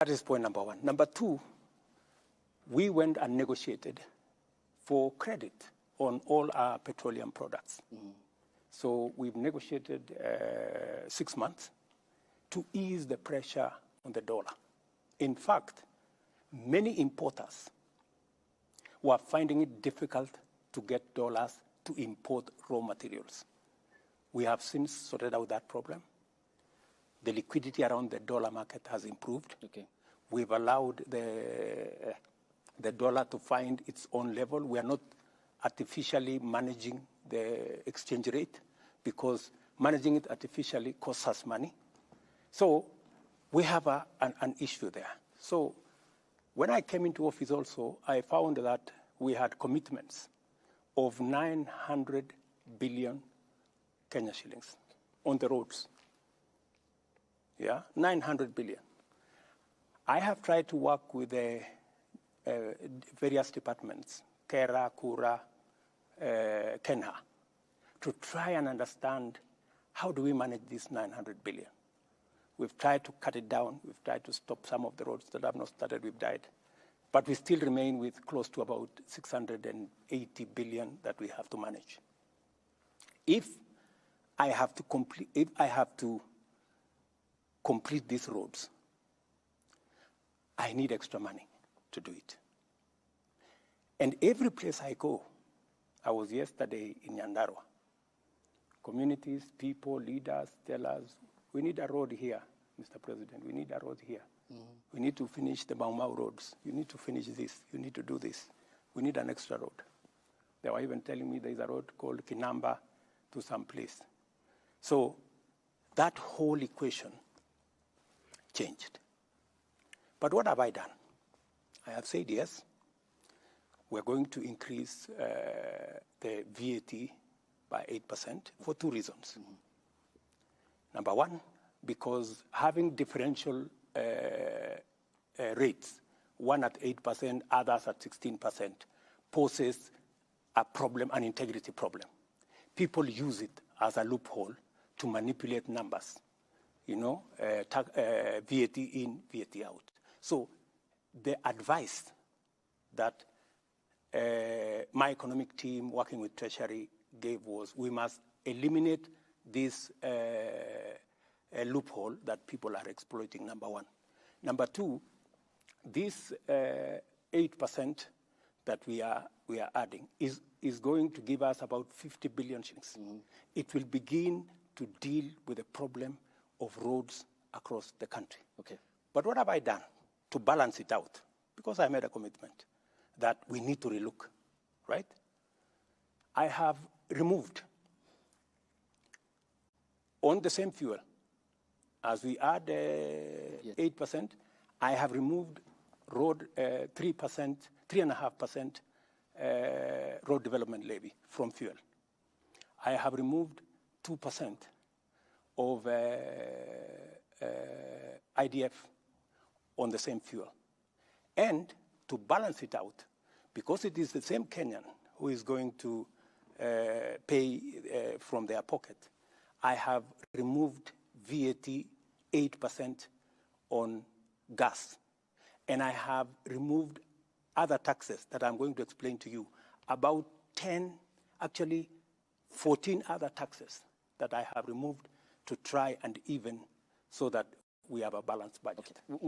That is point number one. Number two, we went and negotiated for credit on all our petroleum products. So we've negotiated 6 months to ease the pressure on the dollar. In fact, many importers were finding it difficult to get dollars to import raw materials. We have since sorted out that problem. The liquidity around the dollar market has improved. Okay. We've allowed the dollar to find its own level. We are not artificially managing the exchange rate because managing it artificially costs us money. So we have an issue there. So when I came into office also, I found that we had commitments of 900 billion Kenya shillings on the roads. Yeah, 900 billion. I have tried to work with the various departments, Kera, Kura, Kenha, to try and understand how do we manage this 900 billion. We've tried to cut it down. We've tried to stop some of the roads that have not started. We've died. But we still remain with close to about 680 billion that we have to manage. If I have to complete these roads, I need extra money to do it. And every place I go, I was yesterday in Nyandarua. Communities, people, leaders tell us, we need a road here, Mr. President, we need a road here. We need to finish the Mau Mau roads. You need to finish this. You need to do this. We need an extra road. They were even telling me there's a road called Kinamba to some place. So that whole equation changed. But what have I done? I have said yes. We're going to increase the VAT by 8% for two reasons. Number one, because having differential rates, one at 8%, others at 16%, poses a problem, an integrity problem. People use it as a loophole to manipulate numbers, VAT in, VAT out. So the advice that my economic team working with Treasury gave was we must eliminate this a loophole that people are exploiting, number one. Number two, this 8% that we are adding is going to give us about 50 billion shillings. It will begin to deal with the problem of roads across the country. Okay. But what have I done to balance it out? Because I made a commitment that we need to relook, right? I have removed on the same fuel, as we add 8%, I have removed road 3.5% road development levy from fuel. I have removed 2% of IDF on the same fuel. And to balance it out, because it is the same Kenyan who is going to pay from their pocket, I have removed VAT 8% on gas. And I have removed other taxes that I'm going to explain to you, about 10, actually 14 other taxes that I have removed to try and even so that we have a balanced budget. Okay. We'll